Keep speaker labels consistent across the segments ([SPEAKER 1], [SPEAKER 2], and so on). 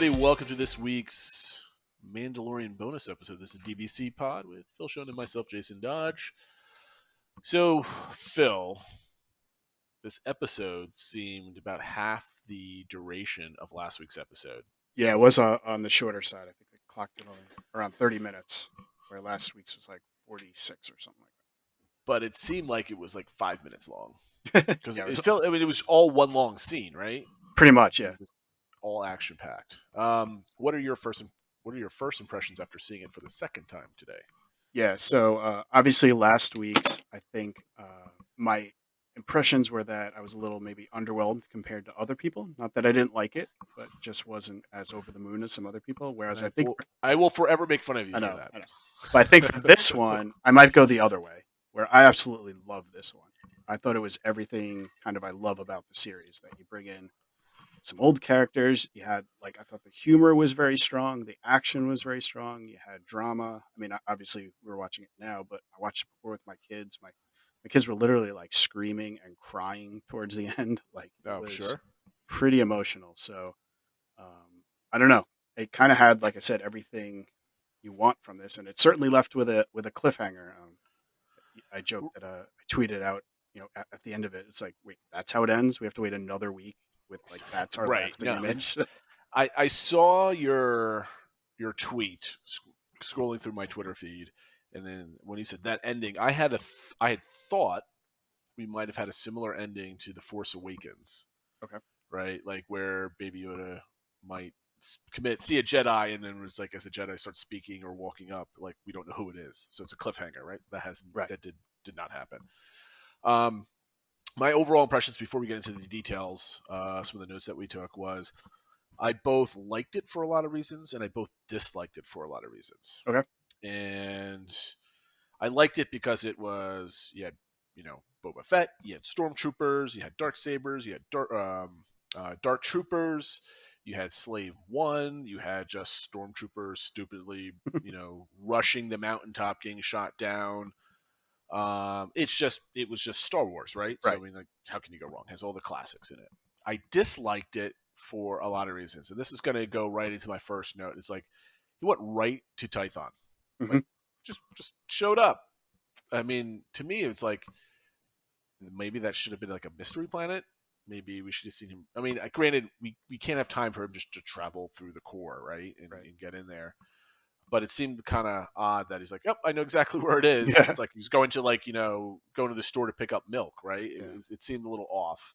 [SPEAKER 1] everybody. Welcome to this week's Mandalorian bonus episode. This is DBC Pod with Phil Schoen and myself, Jason Dodge. So, Phil, this episode seemed about half the duration of last week's episode.
[SPEAKER 2] Yeah, it was on the shorter side. I think they clocked it on around 30 minutes, where last week's was like 46 or something like
[SPEAKER 1] But it seemed like it was like 5 minutes long.
[SPEAKER 2] that.
[SPEAKER 1] Because
[SPEAKER 2] Yeah,
[SPEAKER 1] it felt, it was all one long scene, right?
[SPEAKER 2] pretty much, yeah.
[SPEAKER 1] It was all action packed. What are your first impressions after seeing it for the second time today?
[SPEAKER 2] Yeah, so obviously last week's, I think my impressions were that I was a little maybe underwhelmed compared to other people. Not that I didn't like it, but just wasn't as over the moon as some other people. Whereas I think,
[SPEAKER 1] I will forever make fun of you
[SPEAKER 2] I
[SPEAKER 1] for
[SPEAKER 2] know,
[SPEAKER 1] that.
[SPEAKER 2] I know. But I think for this one, I might go the other way, where I absolutely love this one. I thought it was everything kind of I love about the series, that you bring in some old characters. You had, like, I thought the humor was very strong, the action was very strong. You had drama. I mean, obviously we're watching it now, but I watched it before with my kids. My kids were literally like screaming and crying towards the end. Like, it
[SPEAKER 1] Oh,
[SPEAKER 2] was
[SPEAKER 1] sure.
[SPEAKER 2] pretty emotional. So I don't know. It kind of had, like I said, everything you want from this, and it certainly left with a cliffhanger. I joked that I tweeted out, at the end of it, it's like, wait, that's how it ends. We have to wait another week with, like, that's our
[SPEAKER 1] Right.
[SPEAKER 2] lasting
[SPEAKER 1] No, and
[SPEAKER 2] image.
[SPEAKER 1] I saw your tweet scrolling through my Twitter feed, and then when you said that ending, I had thought we might have had a similar ending to The Force Awakens,
[SPEAKER 2] Okay.
[SPEAKER 1] right? Like where Baby Yoda might see a Jedi, and then it's like as the Jedi starts speaking or walking up, like we don't know who it is, so it's a cliffhanger, right?
[SPEAKER 2] Right.
[SPEAKER 1] That did not happen. Um, my overall impressions before we get into the details, some of the notes that we took was I both liked it for a lot of reasons, and I both disliked it for a lot of reasons.
[SPEAKER 2] Okay.
[SPEAKER 1] And I liked it because it was Boba Fett, you had stormtroopers, you had dark sabers, you had dark troopers, you had Slave One, you had just stormtroopers stupidly rushing the mountaintop, getting shot down. It was just Star Wars, right? So
[SPEAKER 2] Right.
[SPEAKER 1] I mean, like, how can you go wrong? It has all the classics in it. I disliked it for a lot of reasons, and this is going to go right into my first note. It's like he went right to Tython,
[SPEAKER 2] Hmm.
[SPEAKER 1] like just showed up. I mean, to me, it's like maybe that should have been like a mystery planet. Maybe we should have seen him. I mean, granted, we can't have time for him just to travel through the core, right, and get in there. But it seemed kind of odd that he's like, "Yep, I know exactly where it is."
[SPEAKER 2] Yeah.
[SPEAKER 1] It's like he's going to going to the store to pick up milk, right?
[SPEAKER 2] Yeah.
[SPEAKER 1] It seemed a little off.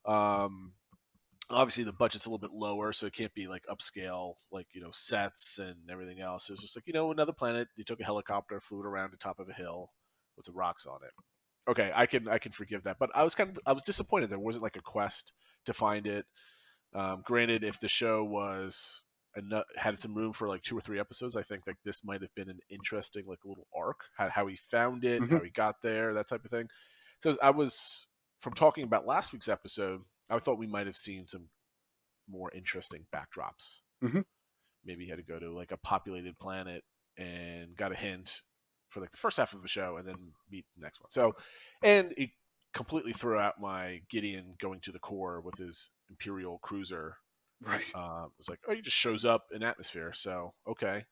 [SPEAKER 1] Um, Obviously the budget's a little bit lower, so it can't be like upscale, like sets and everything else. It was just like another planet. They took a helicopter, flew it around the top of a hill with some rocks on it. Okay, I can forgive that, but I was disappointed there wasn't like a quest to find it. Granted, if the show had some room for like 2 or 3 episodes, I think like this might have been an interesting like little arc, how he found it,
[SPEAKER 2] Hmm.
[SPEAKER 1] how he got there, that type of thing. So I was from talking about last week's episode, I thought we might have seen some more interesting backdrops.
[SPEAKER 2] Hmm.
[SPEAKER 1] Maybe he had to go to like a populated planet and got a hint for like the first half of the show and then meet the next one. So, and it completely threw out my Gideon going to the core with his Imperial cruiser.
[SPEAKER 2] Right.
[SPEAKER 1] It was like, oh, he just shows up in atmosphere. So, okay.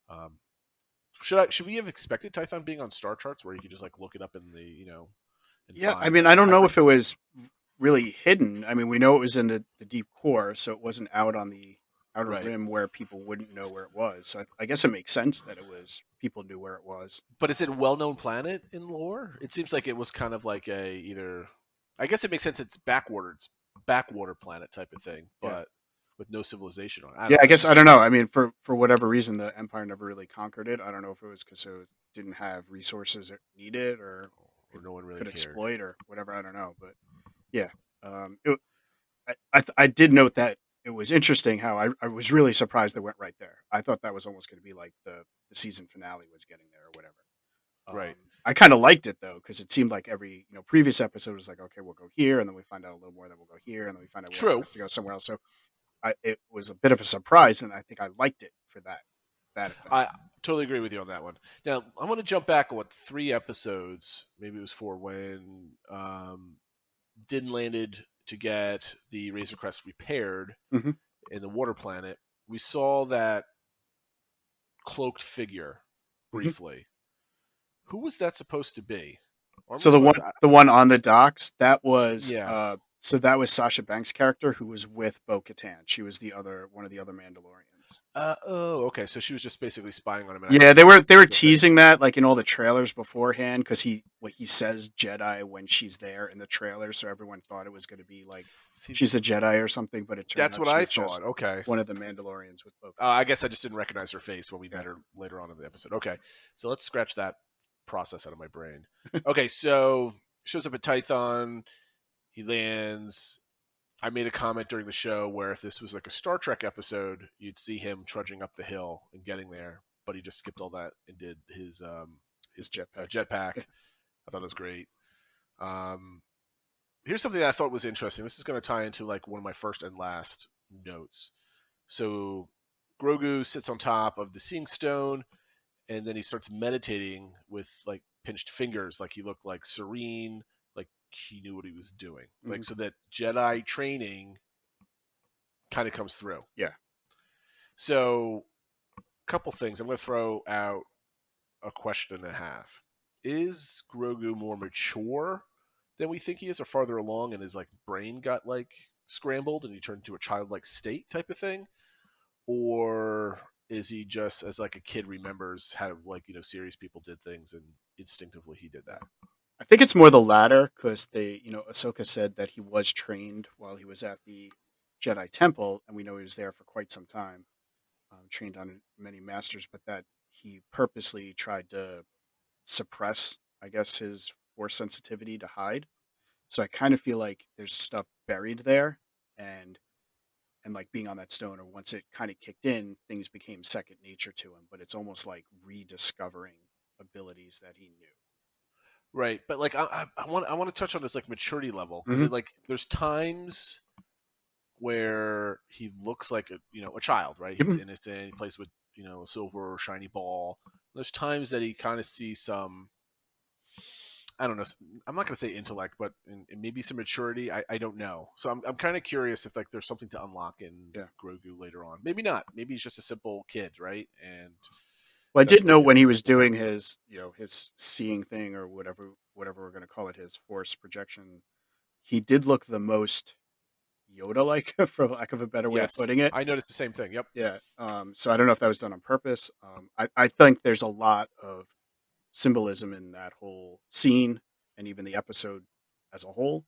[SPEAKER 1] Um, should we have expected Tython being on star charts where you could just like look it up in the and
[SPEAKER 2] Yeah. I
[SPEAKER 1] find
[SPEAKER 2] mean,
[SPEAKER 1] like
[SPEAKER 2] I
[SPEAKER 1] the
[SPEAKER 2] don't know
[SPEAKER 1] Hyper.
[SPEAKER 2] if it was really hidden. I mean, we know it was in the deep core, so it wasn't out on the outer
[SPEAKER 1] Right.
[SPEAKER 2] rim where people wouldn't know where it was. So I guess it makes sense that people knew where it was.
[SPEAKER 1] But is it a well-known planet in lore? It seems like it was kind of like a either. I guess it makes sense. It's backwater planet type of thing,
[SPEAKER 2] Yeah.
[SPEAKER 1] but with no civilization on it. I
[SPEAKER 2] Yeah,
[SPEAKER 1] don't
[SPEAKER 2] I
[SPEAKER 1] know.
[SPEAKER 2] guess I don't know. I mean, for whatever reason, the Empire never really conquered it. I don't know if it was because it didn't have resources it needed, or
[SPEAKER 1] Or
[SPEAKER 2] it
[SPEAKER 1] no one really
[SPEAKER 2] could
[SPEAKER 1] cared.
[SPEAKER 2] exploit, or whatever. I don't know, but yeah, I did note that it was interesting how I was really surprised they went right there. I thought that was almost going to be like the season finale was getting there or whatever.
[SPEAKER 1] Right.
[SPEAKER 2] I kind of liked it though, because it seemed like every previous episode was like, okay, we'll go here, and then we find out a little more, then we'll go here, and then we find out we
[SPEAKER 1] True.
[SPEAKER 2] have to go somewhere else. So it was a bit of a surprise, and I think I liked it for that effect.
[SPEAKER 1] I totally agree with you on that one. Now I'm going to jump back 3 episodes, maybe it was 4, when Din landed to get the Razor Crest repaired,
[SPEAKER 2] Hmm.
[SPEAKER 1] in the water planet, we saw that cloaked figure
[SPEAKER 2] Mhm.
[SPEAKER 1] briefly. Who was that supposed to be? Aren't we
[SPEAKER 2] So
[SPEAKER 1] supposed to?
[SPEAKER 2] the one on the docks, that was
[SPEAKER 1] Yeah.
[SPEAKER 2] that was Sasha Banks' character who was with Bo Katan. She was the other one of the other Mandalorians.
[SPEAKER 1] Oh, okay. So she was just basically spying on him, and I
[SPEAKER 2] Yeah,
[SPEAKER 1] just couldn't
[SPEAKER 2] they were
[SPEAKER 1] see her face.
[SPEAKER 2] teasing that like in all the trailers beforehand because he says Jedi when she's there in the trailer, so everyone thought it was going to be like
[SPEAKER 1] See,
[SPEAKER 2] she's a Jedi or something, but it turned
[SPEAKER 1] that's
[SPEAKER 2] out
[SPEAKER 1] what
[SPEAKER 2] she
[SPEAKER 1] I
[SPEAKER 2] was just
[SPEAKER 1] thought. Okay.
[SPEAKER 2] one of the Mandalorians with Bo
[SPEAKER 1] I
[SPEAKER 2] Katan.
[SPEAKER 1] guess I just didn't recognize her face when we
[SPEAKER 2] Yeah.
[SPEAKER 1] met her later on in the episode. Okay, so let's scratch that process out of my brain. Okay, so shows up at Tython. He lands. I made a comment during the show where if this was like a Star Trek episode, you'd see him trudging up the hill and getting there, but he just skipped all that and did
[SPEAKER 2] His
[SPEAKER 1] his
[SPEAKER 2] jetpack.
[SPEAKER 1] jetpack. I thought it was great. Um, Here's something that I thought was interesting. This is going to tie into like one of my first and last notes. So Grogu sits on top of the Seeing Stone, and then he starts meditating with like pinched fingers, like he looked like serene, like he knew what he was doing, like
[SPEAKER 2] Mhm.
[SPEAKER 1] so that Jedi training kind of comes through.
[SPEAKER 2] Yeah.
[SPEAKER 1] So, a couple things. I'm going to throw out a question and a half. Is Grogu more mature than we think he is, or farther along, and his like brain got like scrambled and he turned into a childlike state type of thing, or is he just as like a kid remembers how like serious people did things and instinctively he did that?
[SPEAKER 2] I think it's more the latter because Ahsoka said that he was trained while he was at the Jedi Temple, and we know he was there for quite some time, trained on many masters, but that he purposely tried to suppress, I guess, his force sensitivity to hide. So I kind of feel like there's stuff buried there, and like being on that stone, or once it kind of kicked in, things became second nature to him. But it's almost like rediscovering abilities that he knew.
[SPEAKER 1] Right, but like I want to touch on this like maturity level because
[SPEAKER 2] Hmm.
[SPEAKER 1] like there's times where he looks like a child, right? He's
[SPEAKER 2] Hmm.
[SPEAKER 1] innocent. He plays with a silver or shiny ball. There's times that he kind of sees some. I don't know. I'm not going to say intellect, but maybe some maturity. I don't know. So I'm kind of curious if like there's something to unlock in
[SPEAKER 2] Yeah.
[SPEAKER 1] Grogu later on. Maybe not. Maybe he's just a simple kid, right? And
[SPEAKER 2] Well, I
[SPEAKER 1] that's
[SPEAKER 2] did
[SPEAKER 1] where he
[SPEAKER 2] know
[SPEAKER 1] got.
[SPEAKER 2] when he was doing his, his seeing thing or whatever we're going to call it, his force projection. He did look the most Yoda-like, for lack of a better way of
[SPEAKER 1] Yes,
[SPEAKER 2] putting it.
[SPEAKER 1] I noticed the same thing. Yep.
[SPEAKER 2] Yeah. So I don't know if that was done on purpose. I think there's a lot of symbolism in that whole scene and even the episode as a whole.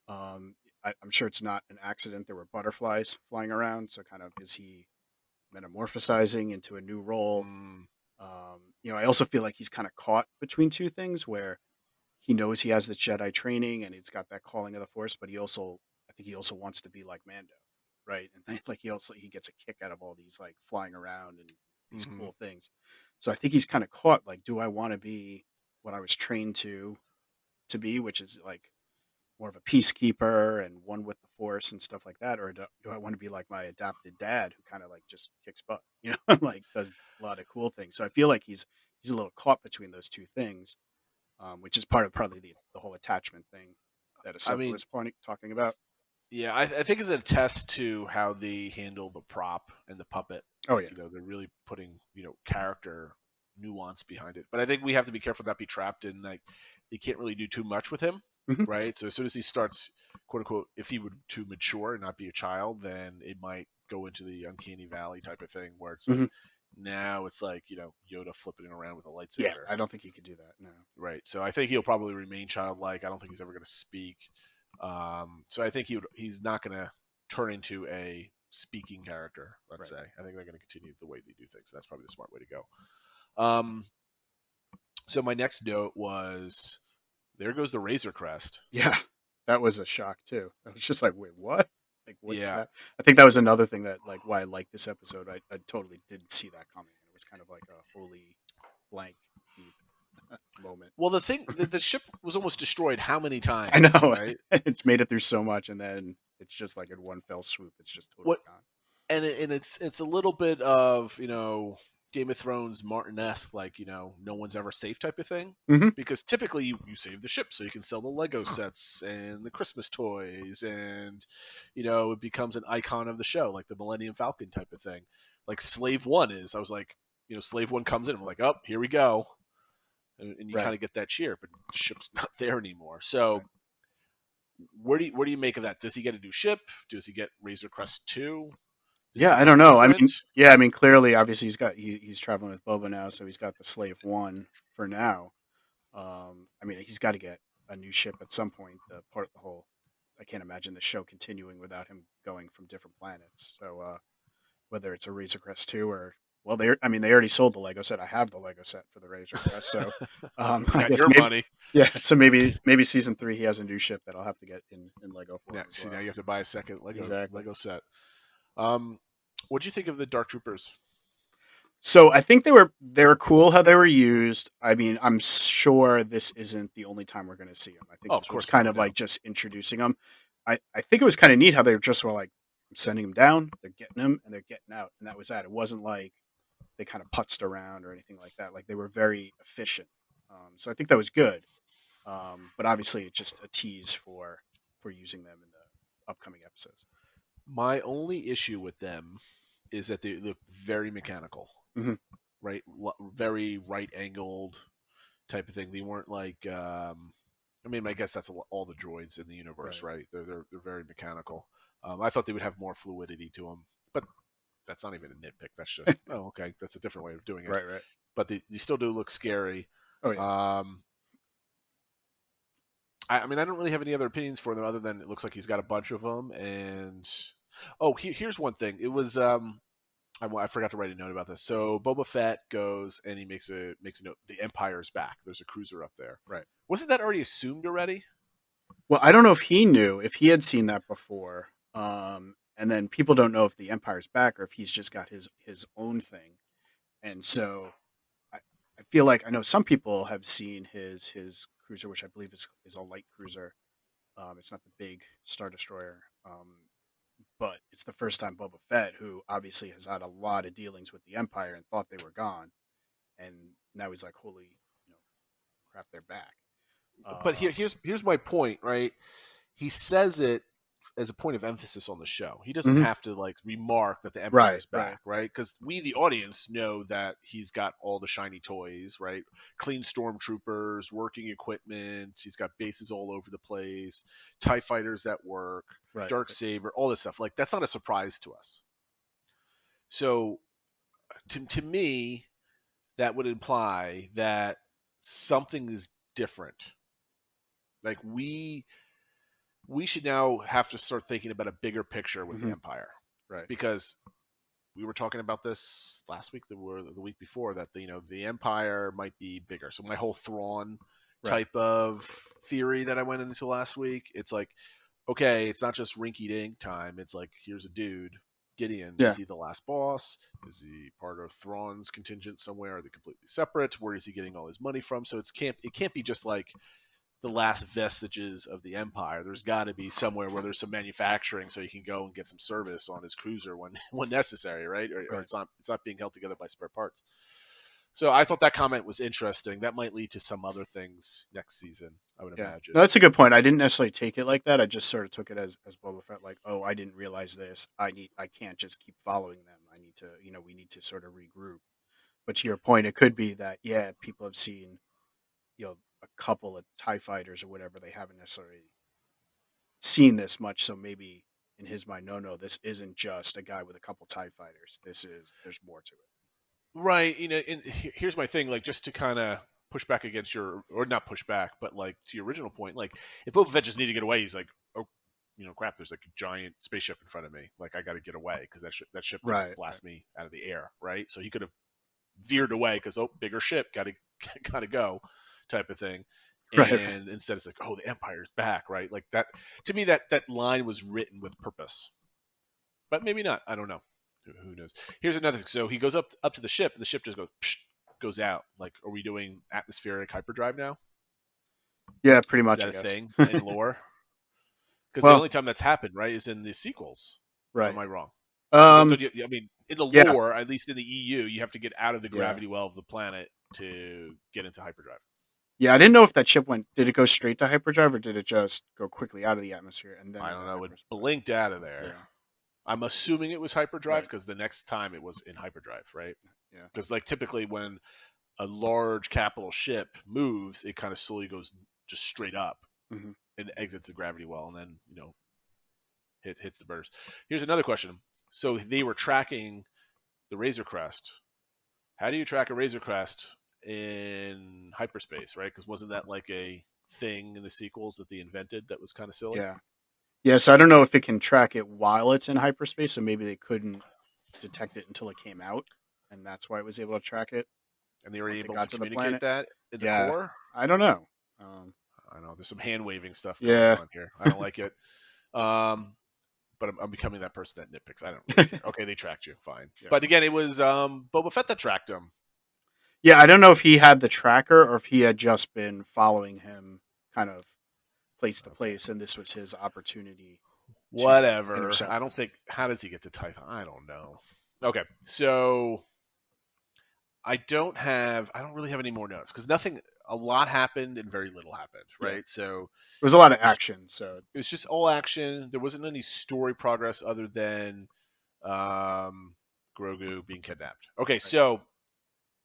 [SPEAKER 2] I'm sure it's not an accident. There were butterflies flying around. So kind of is he metamorphosizing into a new role?
[SPEAKER 1] Mm,
[SPEAKER 2] I also feel like he's kind of caught between two things where he knows he has the Jedi training and he's got that calling of the Force, but I think he also wants to be like Mando, right? And like he gets a kick out of all these like flying around and these
[SPEAKER 1] hmm
[SPEAKER 2] cool things. So I think he's kind of caught. Like, do I want to be what I was trained to be, which is like more of a peacekeeper and one with the Force and stuff like that, or do I want to be like my adopted dad who kind of like just kicks butt, like does a lot of cool things. So I feel like he's a little caught between those two things, which is part of probably the whole attachment thing that
[SPEAKER 1] I
[SPEAKER 2] Ahsoka
[SPEAKER 1] mean,
[SPEAKER 2] was talking about.
[SPEAKER 1] yeah, I think it's a test to how they handle the prop and the puppet.
[SPEAKER 2] Oh
[SPEAKER 1] Like,
[SPEAKER 2] yeah.
[SPEAKER 1] they're really putting, character nuance behind it. But I think we have to be careful not be trapped in like they can't really do too much with him,
[SPEAKER 2] Hmm.
[SPEAKER 1] right? So as soon as he starts, quote unquote, if he would to mature and not be a child, then it might go into the uncanny valley type of thing where it's like
[SPEAKER 2] Hmm.
[SPEAKER 1] now it's like, Yoda flipping around with a
[SPEAKER 2] Yeah,
[SPEAKER 1] lightsaber.
[SPEAKER 2] I don't think he could do that. No.
[SPEAKER 1] Right. So I think he'll probably remain childlike. I don't think he's ever going to speak. So I think he's not going to turn into a speaking character. Let's
[SPEAKER 2] Right.
[SPEAKER 1] say. I think they're going to continue the way they do things. That's probably the smart way to go. So my next note was there goes the Razor Crest.
[SPEAKER 2] Yeah, that was a shock too. I was just like, wait, what? Like, what?
[SPEAKER 1] Yeah.
[SPEAKER 2] I think that was another thing that, like, why I like this episode. I totally didn't see that coming. It was kind of like a holy blank deep moment.
[SPEAKER 1] Well, the ship was almost destroyed how many
[SPEAKER 2] I
[SPEAKER 1] times,
[SPEAKER 2] know
[SPEAKER 1] right?
[SPEAKER 2] it's made it through so much, and then it's just like in one fell swoop, it's just totally
[SPEAKER 1] What
[SPEAKER 2] gone.
[SPEAKER 1] and it's a little bit of Game of Thrones Martin-esque, like, no one's ever safe type of thing.
[SPEAKER 2] Hmm.
[SPEAKER 1] Because typically you save the ship so you can sell the Lego sets and the Christmas toys, and it becomes an icon of the show, like the Millennium Falcon type of thing. Like Slave One is. I was like, Slave One comes in, I'm like, oh, here we go, and you
[SPEAKER 2] Right.
[SPEAKER 1] kind of get that cheer, but the ship's not there anymore.
[SPEAKER 2] Right.
[SPEAKER 1] So where do you make of that? Does he get a new ship? Does he get Razor Crest 2? Does he
[SPEAKER 2] Yeah,
[SPEAKER 1] get
[SPEAKER 2] I don't
[SPEAKER 1] something
[SPEAKER 2] know.
[SPEAKER 1] different?
[SPEAKER 2] I mean, clearly, obviously, he's traveling with Boba now, so he's got the Slave One for now. I mean, he's got to get a new ship at some point. The whole, I can't imagine the show continuing without him going from different planets. So whether it's a Razor Crest 2 or well, I mean, they already sold the Lego set. I have the Lego set for the Razor Crest, so
[SPEAKER 1] You
[SPEAKER 2] I
[SPEAKER 1] got
[SPEAKER 2] guess
[SPEAKER 1] your
[SPEAKER 2] maybe
[SPEAKER 1] money.
[SPEAKER 2] yeah. So maybe season 3 he has a new ship that I'll have to get in Lego form
[SPEAKER 1] Yeah,
[SPEAKER 2] as
[SPEAKER 1] see, now
[SPEAKER 2] well.
[SPEAKER 1] you have to buy a second Lego
[SPEAKER 2] Exactly.
[SPEAKER 1] Lego set. Um, what do you think of the Dark Troopers?
[SPEAKER 2] So I think they were cool how they were used. I mean, I'm sure this isn't the only time we're going to see them. I think
[SPEAKER 1] Oh, of
[SPEAKER 2] this was
[SPEAKER 1] course
[SPEAKER 2] kind
[SPEAKER 1] not.
[SPEAKER 2] of
[SPEAKER 1] No.
[SPEAKER 2] like just introducing them. I think it was kind of neat how they just were like sending them down, they're getting them, and they're getting out, and that was that. It wasn't like they kind of putzed around or anything like that. Like they were very efficient. So I think that was good. But obviously, it's just a tease for using them in the upcoming episodes.
[SPEAKER 1] My only issue with them is that they look very mechanical,
[SPEAKER 2] Hmm.
[SPEAKER 1] right? Very right angled type of thing. They weren't like. I mean, I guess that's all the droids in the universe,
[SPEAKER 2] Right.
[SPEAKER 1] right? They're very mechanical. I thought they would have more fluidity to them, but that's not even a nitpick. That's just okay. That's a different way of doing it.
[SPEAKER 2] Right. Right.
[SPEAKER 1] But they still do look scary.
[SPEAKER 2] Oh yeah.
[SPEAKER 1] Um, I mean, I don't really have any other opinions for them other than it looks like he's got a bunch of them. And here's one thing. It was I forgot to write a note about this. So Boba Fett goes and he makes a note. The Empire's back. There's a cruiser up there.
[SPEAKER 2] Right.
[SPEAKER 1] Wasn't that already assumed already?
[SPEAKER 2] Well, I don't know if he knew if he had seen that before. And then people don't know if the Empire's back or if he's just got his own thing. And so I, I feel like I know some people have seen his cruiser, which I believe is a light cruiser. It's not the big Star Destroyer. But it's the first time Boba Fett, who obviously has had a lot of dealings with the Empire and thought they were gone, and now he's like, "Holy, you know, crap, they're back."
[SPEAKER 1] But
[SPEAKER 2] Um,
[SPEAKER 1] here's my point, right? He says it as a point of emphasis on the show. He doesn't
[SPEAKER 2] mhm.
[SPEAKER 1] have to like remark that the Empire
[SPEAKER 2] Right,
[SPEAKER 1] is
[SPEAKER 2] right,
[SPEAKER 1] back, right? Because we, the audience, know that he's got all the shiny toys, right? Clean stormtroopers, working equipment. He's got bases all over the place, Tie fighters that work,
[SPEAKER 2] right,
[SPEAKER 1] dark
[SPEAKER 2] right.
[SPEAKER 1] saber, all this stuff. Like that's not a surprise to us. So to me, that would imply that something is different. Like we should now have to start thinking about a bigger picture with the
[SPEAKER 2] Hmm.
[SPEAKER 1] Empire,
[SPEAKER 2] Right,
[SPEAKER 1] because we were talking about this last week, the week before, that the Empire might be bigger. So my whole Thrawn
[SPEAKER 2] right.
[SPEAKER 1] type of theory that I went into last week, it's like, okay, it's not just rinky dink time. It's like, here's a dude, Gideon. Is
[SPEAKER 2] Yeah,
[SPEAKER 1] he the last boss? Is he part of Thrawn's contingent somewhere? Are they completely separate? Where is he getting all his money from? So it can't be just like the last vestiges of the empire. There's got to be somewhere where there's some manufacturing, so you can go and get some service on his cruiser when when necessary, right? Or
[SPEAKER 2] right.
[SPEAKER 1] it's not being held together by spare parts. So I thought that comment was interesting. That might lead to some other things next season, I would
[SPEAKER 2] Yeah,
[SPEAKER 1] imagine.
[SPEAKER 2] no, that's a good point. I didn't necessarily take it like that. I just sort of took it as Boba Fett, like, oh, I didn't realize this. I can't just keep following them. I need to, we need to sort of regroup. But to your point, it could be that yeah, people have seen a couple of Tie fighters or whatever. They haven't necessarily seen this much, so maybe in his mind, no, this isn't just a guy with a couple Tie fighters. There's more to it.
[SPEAKER 1] Right. And here's my thing. Like, just to kind of push back against your, or not push back, but like to your original point. Like, if Boba Fett just need to get away, he's like, oh, crap. There's like a giant spaceship in front of me. Like, I got to get away because that ship could
[SPEAKER 2] Right, right,
[SPEAKER 1] blast me out of the air. Right. So he could have veered away because bigger ship, got to got to go, type of thing.
[SPEAKER 2] right, right.
[SPEAKER 1] And instead, it's like, oh, the Empire's back. Right. Like that. To me, that line was written with purpose, but maybe not. I don't know. Who knows? Here's another thing. So he goes up to the ship, and the ship just goes psh, goes out. Like, are we doing atmospheric hyperdrive now?
[SPEAKER 2] Yeah, pretty
[SPEAKER 1] Is
[SPEAKER 2] much,
[SPEAKER 1] that
[SPEAKER 2] I
[SPEAKER 1] a
[SPEAKER 2] guess.
[SPEAKER 1] thing in lore? Because the
[SPEAKER 2] Well,
[SPEAKER 1] only time that's happened, right, is in the sequels. Or
[SPEAKER 2] right.
[SPEAKER 1] am I wrong?
[SPEAKER 2] Um,
[SPEAKER 1] I mean, in the
[SPEAKER 2] yeah,
[SPEAKER 1] lore, at least in the EU, you have to get out of the
[SPEAKER 2] yeah,
[SPEAKER 1] gravity well of the planet to get into hyperdrive.
[SPEAKER 2] yeah. I didn't know if that ship went. Did it go straight to hyperdrive, or did it just go quickly out of the atmosphere and then
[SPEAKER 1] I
[SPEAKER 2] into
[SPEAKER 1] don't know. It
[SPEAKER 2] hyperdrive?
[SPEAKER 1] blinked out of there.
[SPEAKER 2] Yeah,
[SPEAKER 1] I'm assuming it was hyperdrive
[SPEAKER 2] right.
[SPEAKER 1] because the next time it was in hyperdrive, right?
[SPEAKER 2] Yeah.
[SPEAKER 1] Because like typically when a large capital ship moves, it kind of slowly goes just straight up
[SPEAKER 2] Hmm.
[SPEAKER 1] and exits the gravity well, and then hits the burst. Here's another question. So they were tracking the Razor Crest. How do you track a Razor Crest in hyperspace, right? Because wasn't that like a thing in the sequels that they invented that was kind of silly?
[SPEAKER 2] Yeah. Yeah. So I don't know if it can track it while it's in hyperspace. So maybe they couldn't detect it until it came out, and that's why it was able to track it
[SPEAKER 1] And they were
[SPEAKER 2] once it
[SPEAKER 1] able
[SPEAKER 2] got
[SPEAKER 1] to
[SPEAKER 2] to the
[SPEAKER 1] communicate
[SPEAKER 2] planet.
[SPEAKER 1] that in the
[SPEAKER 2] Yeah.
[SPEAKER 1] core.
[SPEAKER 2] I don't know. Um,
[SPEAKER 1] I know there's some hand waving stuff going
[SPEAKER 2] yeah.
[SPEAKER 1] on here. I don't like it. Um, but I'm becoming that person that nitpicks. I don't really care. Okay, they tracked you, fine.
[SPEAKER 2] Yeah.
[SPEAKER 1] But again, it was Boba Fett that tracked him.
[SPEAKER 2] Yeah, I don't know if he had the tracker or if he had just been following him kind of place to
[SPEAKER 1] Okay,
[SPEAKER 2] place, and this was his opportunity to
[SPEAKER 1] whatever.
[SPEAKER 2] intercept
[SPEAKER 1] I
[SPEAKER 2] him.
[SPEAKER 1] don't think. How does he get to Tython? I don't know. Okay, so I don't really have any more notes because nothing. A lot happened and very little happened,
[SPEAKER 2] Yeah.
[SPEAKER 1] right? So
[SPEAKER 2] There was a lot of
[SPEAKER 1] it's
[SPEAKER 2] action, so
[SPEAKER 1] it's just all action. There wasn't any story progress other than um, Grogu being kidnapped. Okay,
[SPEAKER 2] right.
[SPEAKER 1] so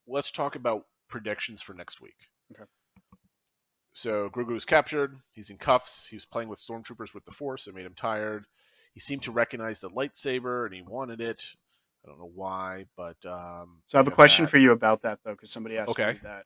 [SPEAKER 1] let's talk about predictions for next week.
[SPEAKER 2] Okay.
[SPEAKER 1] So Grogu was captured. He's in cuffs. He was playing with stormtroopers with the Force. It made him tired. He seemed to recognize the lightsaber and he wanted it. I don't know why, but
[SPEAKER 2] So I have
[SPEAKER 1] we
[SPEAKER 2] a
[SPEAKER 1] have
[SPEAKER 2] question
[SPEAKER 1] that.
[SPEAKER 2] for you about that though, because somebody asked
[SPEAKER 1] Okay.
[SPEAKER 2] me that.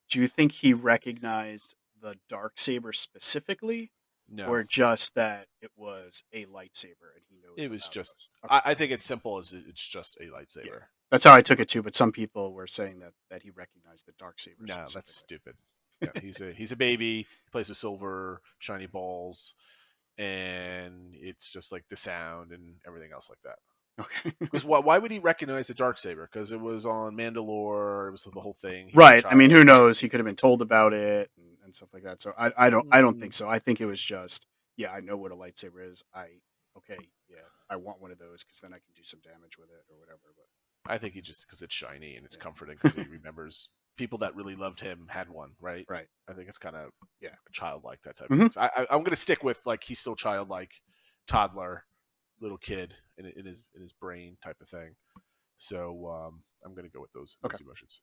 [SPEAKER 2] Do you think he recognized the dark saber specifically,
[SPEAKER 1] No,
[SPEAKER 2] or just that it was a lightsaber and he knows
[SPEAKER 1] it was
[SPEAKER 2] about
[SPEAKER 1] just.
[SPEAKER 2] those? Okay.
[SPEAKER 1] I think it's simple as it's just a
[SPEAKER 2] Yeah,
[SPEAKER 1] lightsaber.
[SPEAKER 2] that's how I took it too. But some people were saying that he recognized the dark saber
[SPEAKER 1] No, that's
[SPEAKER 2] specifically.
[SPEAKER 1] stupid. No, he's a baby. He plays with silver shiny balls, and it's just like the sound and everything else like that.
[SPEAKER 2] Okay.
[SPEAKER 1] Because why would he recognize the dark saber? Because it was on Mandalore. It was the whole thing. He was a
[SPEAKER 2] Right. I mean,
[SPEAKER 1] child.
[SPEAKER 2] who knows? He could have been told about it and stuff like that. So I don't
[SPEAKER 1] Mm,
[SPEAKER 2] think so. I think it was just, yeah, I know what a lightsaber is. Okay, yeah, I want one of those because then I can do some damage with it or whatever. But
[SPEAKER 1] I think he just because it's shiny and it's comforting
[SPEAKER 2] yeah,
[SPEAKER 1] because he remembers people that really loved him had one, right?
[SPEAKER 2] right,
[SPEAKER 1] I think it's kind of
[SPEAKER 2] yeah,
[SPEAKER 1] childlike that type of
[SPEAKER 2] hmm
[SPEAKER 1] thing. So I'm going to stick with like he's still childlike, toddler, little kid in his brain type of thing. So I'm going to go with
[SPEAKER 2] okay,
[SPEAKER 1] those emotions.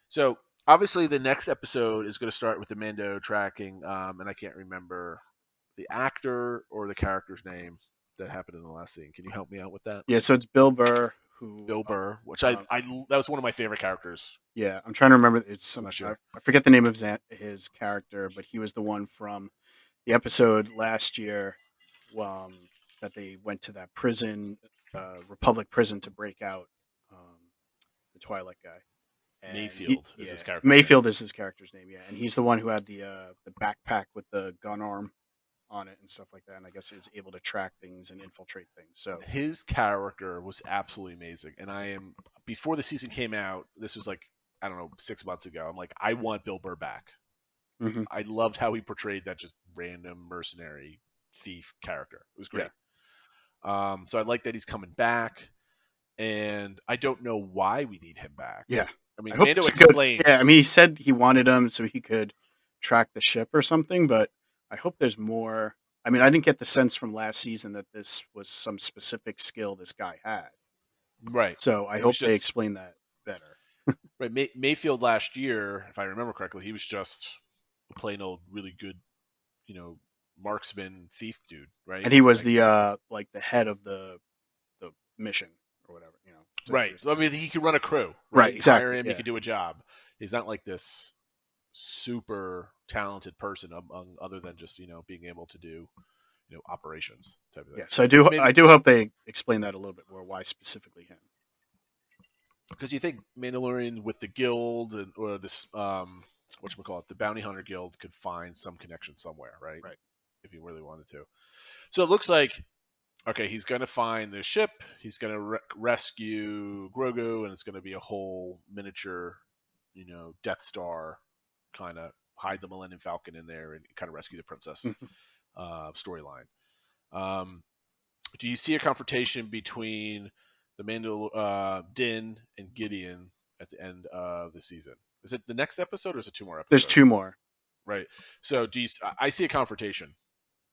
[SPEAKER 1] So obviously the next episode is going to start with the Mando tracking, and I can't remember the actor or the character's name that happened in the last scene. Can you help me out with that?
[SPEAKER 2] yeah. So it's Bill Burr who,
[SPEAKER 1] Bill Burr, which
[SPEAKER 2] um,
[SPEAKER 1] I that was one of my favorite characters
[SPEAKER 2] yeah, I'm trying to remember. It's some
[SPEAKER 1] last
[SPEAKER 2] I,
[SPEAKER 1] year.
[SPEAKER 2] I forget the name of his character, but he was the one from the episode last year, that they went to that prison, Republic prison to break out the Twilight guy. And
[SPEAKER 1] Mayfield is
[SPEAKER 2] yeah,
[SPEAKER 1] his character's name.
[SPEAKER 2] Mayfield is his character's name, yeah, and he's the one who had the backpack with the gun arm on it and stuff like that, and I guess he was able to track things and infiltrate things. So
[SPEAKER 1] His character was absolutely amazing, and I am before the season came out. This was like I don't know 6 months ago. I'm like I want Bill Burr back.
[SPEAKER 2] hmm
[SPEAKER 1] I loved how he portrayed that just random mercenary thief character. It was
[SPEAKER 2] yeah,
[SPEAKER 1] great. So I like that he's coming back, and I don't know why we need him back.
[SPEAKER 2] yeah,
[SPEAKER 1] I
[SPEAKER 2] I
[SPEAKER 1] mean,
[SPEAKER 2] hope
[SPEAKER 1] Mando
[SPEAKER 2] it's a good. Yeah, I
[SPEAKER 1] explains.
[SPEAKER 2] mean, he said he wanted him so he could track the ship or something, but I hope there's more. I mean, I didn't get the sense from last season that this was some specific skill this guy had.
[SPEAKER 1] Right.
[SPEAKER 2] So I
[SPEAKER 1] It was
[SPEAKER 2] hope they
[SPEAKER 1] just
[SPEAKER 2] explain that better.
[SPEAKER 1] right. Mayfield last year, if I remember correctly, he was just a plain old really good, you know, marksman thief dude, right?
[SPEAKER 2] And he was
[SPEAKER 1] Like
[SPEAKER 2] the like the head of the mission or whatever, So he
[SPEAKER 1] right.
[SPEAKER 2] was
[SPEAKER 1] I mean, he could run a crew,
[SPEAKER 2] right,
[SPEAKER 1] right? You hire
[SPEAKER 2] exactly,
[SPEAKER 1] him, he
[SPEAKER 2] yeah,
[SPEAKER 1] could do a job. He's not like this super talented person among other than just being able to do operations type of thing.
[SPEAKER 2] yeah. So
[SPEAKER 1] So maybe
[SPEAKER 2] I do hope they explain that a little bit more. Why specifically him?
[SPEAKER 1] because you think Mandalorian with the guild or this what call it the bounty hunter guild could find some connection somewhere, right?
[SPEAKER 2] Right.
[SPEAKER 1] If he really wanted to. So it looks like okay, he's going to find the ship. He's going to rescue Grogu, and it's going to be a whole miniature, Death Star kind of hide the Millennium Falcon in there and kind of rescue the princess
[SPEAKER 2] Mhm.
[SPEAKER 1] storyline. Um, Do you see a confrontation between Din and Gideon at the end of the season? Is it the next episode or is it 2 more
[SPEAKER 2] There's two
[SPEAKER 1] episodes?
[SPEAKER 2] more.
[SPEAKER 1] Right. So I see a confrontation,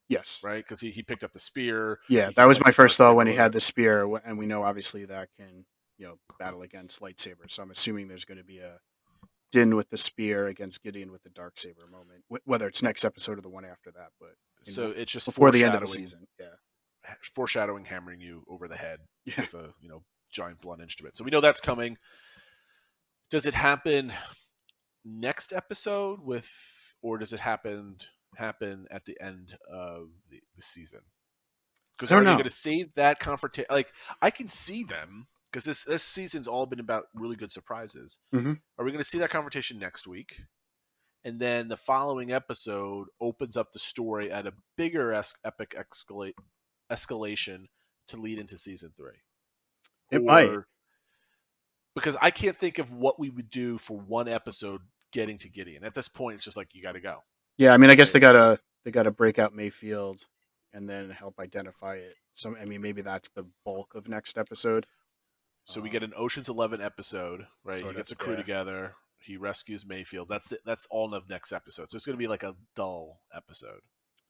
[SPEAKER 2] Yes.
[SPEAKER 1] right? Because he picked up the spear.
[SPEAKER 2] Yeah,
[SPEAKER 1] He
[SPEAKER 2] that
[SPEAKER 1] kind of
[SPEAKER 2] was
[SPEAKER 1] like
[SPEAKER 2] my first
[SPEAKER 1] charged
[SPEAKER 2] thought
[SPEAKER 1] him
[SPEAKER 2] when he
[SPEAKER 1] or whatever.
[SPEAKER 2] had the spear, and we know obviously that can battle against lightsabers. So I'm assuming there's going to be a Din with the spear against Gideon with the dark saber moment, whether it's next episode or the one after that. But
[SPEAKER 1] So it's just
[SPEAKER 2] before the end of the season, yeah,
[SPEAKER 1] hammering you over the head
[SPEAKER 2] yeah.
[SPEAKER 1] with a giant blunt instrument. So we know that's coming. Does it happen next episode or does it happen at the end of the season? Because
[SPEAKER 2] I don't
[SPEAKER 1] are they
[SPEAKER 2] know.
[SPEAKER 1] going to save that confrontation? Like I can see them because this season's all been about really good surprises.
[SPEAKER 2] Mm-hmm.
[SPEAKER 1] Are we going to see that confrontation next week? And then the following episode opens up the story at a bigger epic escalation to lead into season 3,
[SPEAKER 2] It might.
[SPEAKER 1] or because I can't think of what we would do for one episode getting to Gideon. At this point, it's just like you got to go.
[SPEAKER 2] Yeah, I mean, I guess
[SPEAKER 1] Right?
[SPEAKER 2] they gotta break out Mayfield, and then help identify it. So I mean, maybe that's the bulk of next episode.
[SPEAKER 1] So we get an Ocean's 11 episode, right? He
[SPEAKER 2] Sort of.
[SPEAKER 1] gets a crew
[SPEAKER 2] Yeah.
[SPEAKER 1] together. He rescues Mayfield. That's all of next episode. So it's going to be like a dull episode.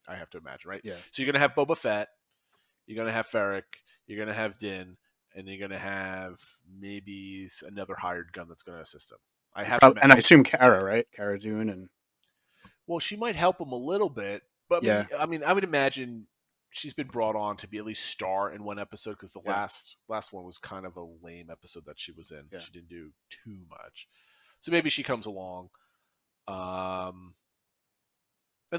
[SPEAKER 1] I have to imagine, right?
[SPEAKER 2] Yeah.
[SPEAKER 1] So you're going to have Boba Fett. You're going to have Ferrick. You're going to have Din, and you're going to have maybe another hired gun that's going to assist him. I have to,
[SPEAKER 2] And I assume Kara, right? Cara Dune, and
[SPEAKER 1] well, she might help him a little bit, but
[SPEAKER 2] yeah,
[SPEAKER 1] I mean, I would imagine she's been brought on to be at least star in one episode because the
[SPEAKER 2] yeah,
[SPEAKER 1] last one was kind of a lame episode that she was in.
[SPEAKER 2] yeah.
[SPEAKER 1] She didn't do too much, so maybe she comes along. And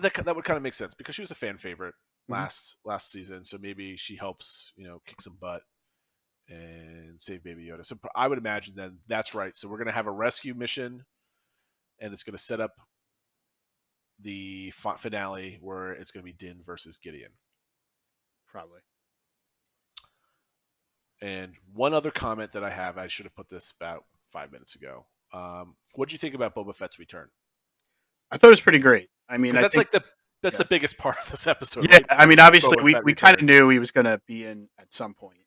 [SPEAKER 1] that would kind of make sense because she was a fan favorite
[SPEAKER 2] Mm-hmm.
[SPEAKER 1] last season, so maybe she helps kick some butt and save Baby Yoda. So I would imagine then that's right. So we're gonna have a rescue mission, and it's gonna set up the finale where it's going to be Din versus Gideon.
[SPEAKER 2] Probably.
[SPEAKER 1] And one other comment that I have, I should have put this about 5 minutes ago. What do you think about Boba Fett's return?
[SPEAKER 2] I thought it was pretty great. I mean,
[SPEAKER 1] Because
[SPEAKER 2] I
[SPEAKER 1] that's
[SPEAKER 2] think
[SPEAKER 1] like that's
[SPEAKER 2] yeah,
[SPEAKER 1] the biggest part of this episode,
[SPEAKER 2] yeah.
[SPEAKER 1] right?
[SPEAKER 2] I mean, obviously,
[SPEAKER 1] Boba
[SPEAKER 2] we
[SPEAKER 1] Fett
[SPEAKER 2] we kind of
[SPEAKER 1] returns.
[SPEAKER 2] knew he was going to be in at some point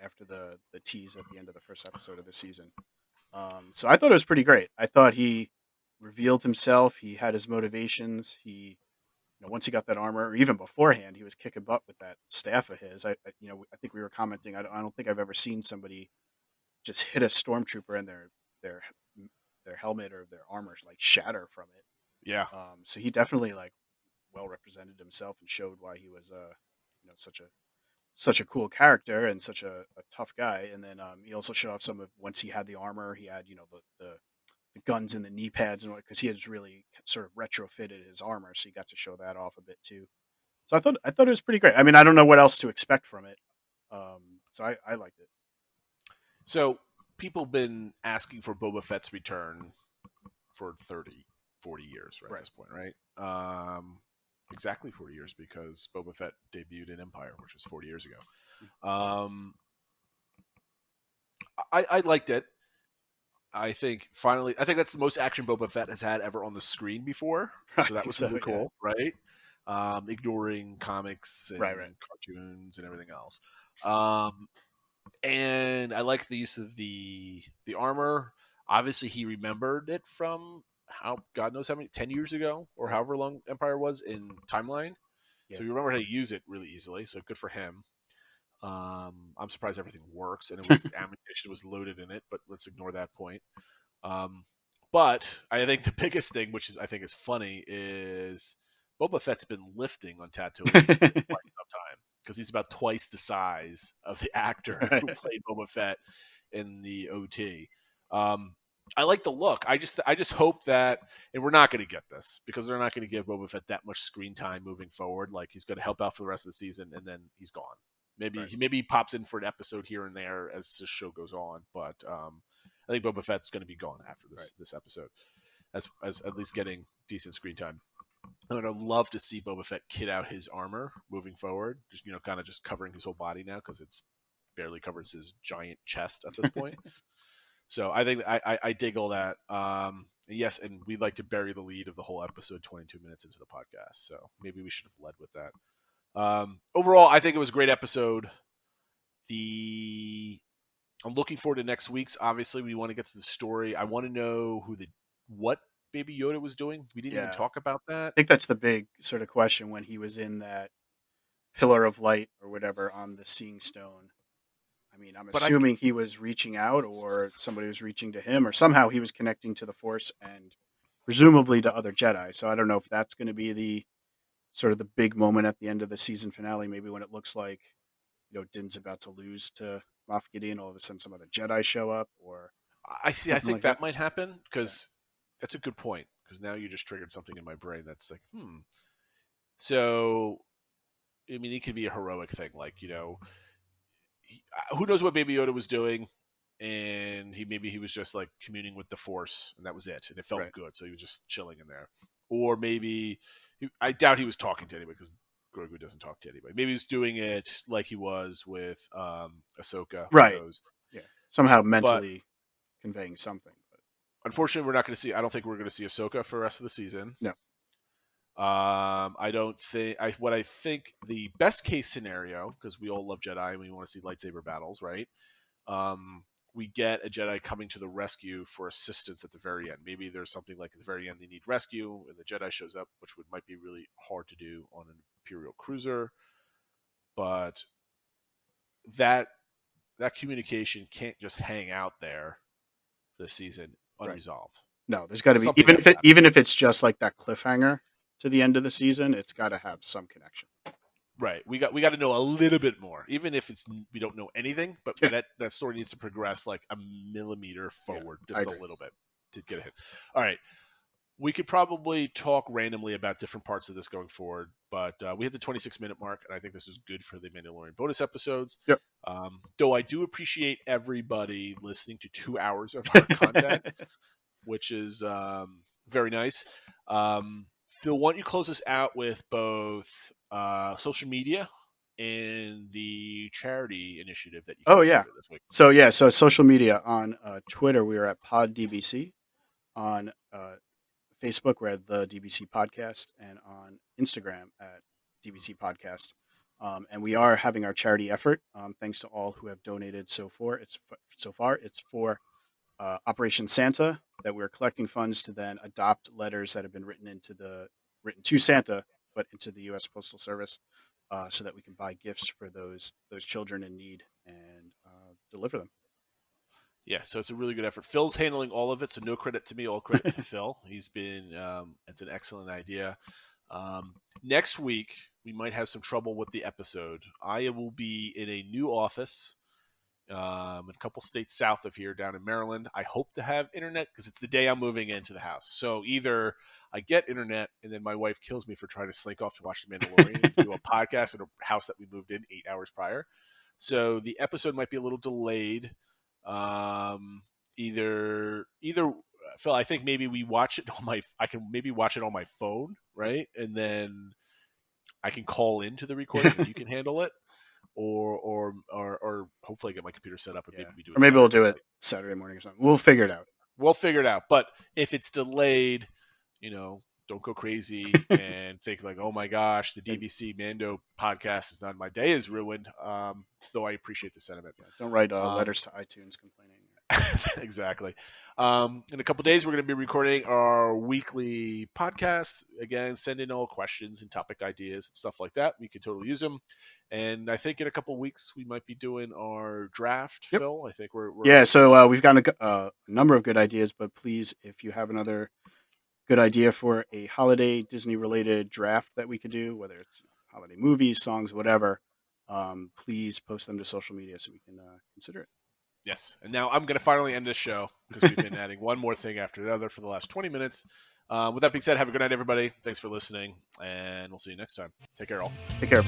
[SPEAKER 2] after the tease at the end of the first episode of the season. So I thought it was pretty great. I thought he revealed himself. He had his motivations. He, once he got that armor, or even beforehand, he was kicking butt with that staff of his. I think we were commenting. I don't think I've ever seen somebody just hit a stormtrooper and their their helmet or their armors like shatter from it.
[SPEAKER 1] Yeah.
[SPEAKER 2] So he definitely like well represented himself and showed why he was such a cool character and such a tough guy. And then he also showed off some of once he had the armor, he had the guns and the knee pads and what because he had really sort of retrofitted his armor, so he got to show that off a bit too. So I thought it was pretty great. I mean, I don't know what else to expect from it, so I liked it.
[SPEAKER 1] So people have been asking for Boba Fett's return for 30, 40 years, right? At
[SPEAKER 2] Right.
[SPEAKER 1] this point, right? Exactly 40 years because Boba Fett debuted in Empire, which was 40 years ago. I liked it. I think that's the most action Boba Fett has had ever on the screen before. So that was really cool, right? Ignoring comics and
[SPEAKER 2] Right.
[SPEAKER 1] cartoons and everything else. And I like the use of the armor. Obviously, he remembered it from how God knows how many 10 years ago or however long Empire was in timeline.
[SPEAKER 2] Yeah.
[SPEAKER 1] So he remembered how to use it really easily. So good for him. I'm surprised everything works and it was ammunition was loaded in it, but let's ignore that point. But I think the biggest thing, which is I think is funny, is Boba Fett's been lifting on Tatooine for quite some time because he's about twice the size of the actor who played Boba Fett in the OT. I like the look. I just hope that, and we're not going to get this because they're not going to give Boba Fett that much screen time moving forward. Like he's going to help out for the rest of the season, and then he's gone. Maybe he pops in for an episode here and there as the show goes on, but I think Boba Fett's going to be gone after this episode, as at least getting decent screen time. I would love to see Boba Fett kit out his armor moving forward, just kind of just covering his whole body now because it's barely covers his giant chest at this point. So I think I dig all that. Yes, and we'd like to bury the lead of the whole episode 22 minutes into the podcast. So maybe we should have led with that. Overall, I think it was a great episode. the I'm looking forward to next week's. Obviously, we want to get to the story. I want to know what Baby Yoda was doing. We didn't even
[SPEAKER 2] Yeah,
[SPEAKER 1] talk about that.
[SPEAKER 2] I think that's the big sort of question when he was in that pillar of light or whatever on the Seeing Stone. I mean, I'm
[SPEAKER 1] But I
[SPEAKER 2] assuming he was reaching out, or somebody was reaching to him, or somehow he was connecting to the Force and presumably to other Jedi. So I don't know if that's going to be the sort of the big moment at the end of the season finale. Maybe when it looks like Din's about to lose to Moff Gideon, all of a sudden some other Jedi show up or
[SPEAKER 1] I see. I
[SPEAKER 2] something
[SPEAKER 1] think
[SPEAKER 2] like that.
[SPEAKER 1] that might happen
[SPEAKER 2] Yeah,
[SPEAKER 1] because that's a good point. Because now you just triggered something in my brain that's like, So, I mean, it could be a heroic thing, like who knows what Baby Yoda was doing, and maybe he was just like communing with the Force, and that was it, and it felt
[SPEAKER 2] right.
[SPEAKER 1] good, so he was just chilling in there, or maybe I doubt he was talking to anybody because Grogu doesn't talk to anybody. Maybe he's doing it like he was with Ahsoka. Who
[SPEAKER 2] Right.
[SPEAKER 1] knows?
[SPEAKER 2] Yeah. Somehow
[SPEAKER 1] But
[SPEAKER 2] mentally conveying something. But
[SPEAKER 1] unfortunately, we're not going to see. I don't think we're going to see Ahsoka for the rest of the season.
[SPEAKER 2] no.
[SPEAKER 1] I don't think. What I think the best case scenario, because we all love Jedi and we want to see lightsaber battles, right? We get a Jedi coming to the rescue for assistance at the very end. Maybe there's something like at the very end they need rescue, and the Jedi shows up, which might be really hard to do on an Imperial cruiser. But that communication can't just hang out there this season
[SPEAKER 2] Right.
[SPEAKER 1] unresolved.
[SPEAKER 2] No, there's got to be
[SPEAKER 1] Something has to happen.
[SPEAKER 2] even if it's just like that cliffhanger to the end of the season, it's got to have some connection.
[SPEAKER 1] Right. We got to know a little bit more, even if we don't know anything. But
[SPEAKER 2] Yeah.
[SPEAKER 1] that story needs to progress like a millimeter forward,
[SPEAKER 2] I
[SPEAKER 1] just a
[SPEAKER 2] agree.
[SPEAKER 1] little bit to get a hit. All right. We could probably talk randomly about different parts of this going forward, but we hit the 26-minute mark, and I think this is good for the Mandalorian bonus episodes.
[SPEAKER 2] Yep.
[SPEAKER 1] Though I do appreciate everybody listening to 2 hours of our content, which is very nice. Phil, why don't you close us out with both social media and the charity initiative that you
[SPEAKER 2] Oh yeah.
[SPEAKER 1] started this week?
[SPEAKER 2] So social media on Twitter we are at PodDBC, on Facebook we're at the DBC Podcast, and on Instagram at DBC Podcast. And we are having our charity effort. Thanks to all who have donated so far. It's for Operation Santa, that we're collecting funds to then adopt letters that have been written to Santa, but into the U.S. Postal Service, so that we can buy gifts for those children in need and deliver them.
[SPEAKER 1] Yeah, so it's a really good effort. Phil's handling all of it, so no credit to me, all credit to Phil. He's been, it's an excellent idea. Next week, we might have some trouble with the episode. I will be in a new office a couple states south of here, down in Maryland. I hope to have internet because it's the day I'm moving into the house. So either I get internet and then my wife kills me for trying to slink off to watch The Mandalorian and do a podcast at a house that we moved in 8 hours prior. So the episode might be a little delayed. Either Phil, I think maybe we watch it on I can maybe watch it on my phone, right? And then I can call into the recording and you can handle it. Or hopefully get my computer set up and maybe we do it.
[SPEAKER 2] Or maybe we'll
[SPEAKER 1] Saturday
[SPEAKER 2] do it
[SPEAKER 1] night.
[SPEAKER 2] Saturday morning or something. We'll figure it out.
[SPEAKER 1] We'll figure it out. But if it's delayed, don't go crazy and think like, oh my gosh, the DVC Mando podcast is done. My day is ruined. Though I appreciate the sentiment.
[SPEAKER 2] Yeah, don't write letters to iTunes complaining.
[SPEAKER 1] Exactly. In a couple days, we're going to be recording our weekly podcast. Again, send in all questions and topic ideas and stuff like that. We can totally use them. And I think in a couple weeks, we might be doing our draft,
[SPEAKER 2] Yep.
[SPEAKER 1] Phil. I think we're
[SPEAKER 2] Yeah, so we've got a number of good ideas, but please, if you have another good idea for a holiday Disney-related draft that we could do, whether it's holiday movies, songs, whatever, please post them to social media so we can consider it.
[SPEAKER 1] Yes. And now I'm going to finally end this show because we've been adding one more thing after the other for the last 20 minutes. With that being said, have a good night, everybody. Thanks for listening, and we'll see you next time. Take care, all.
[SPEAKER 2] Take care.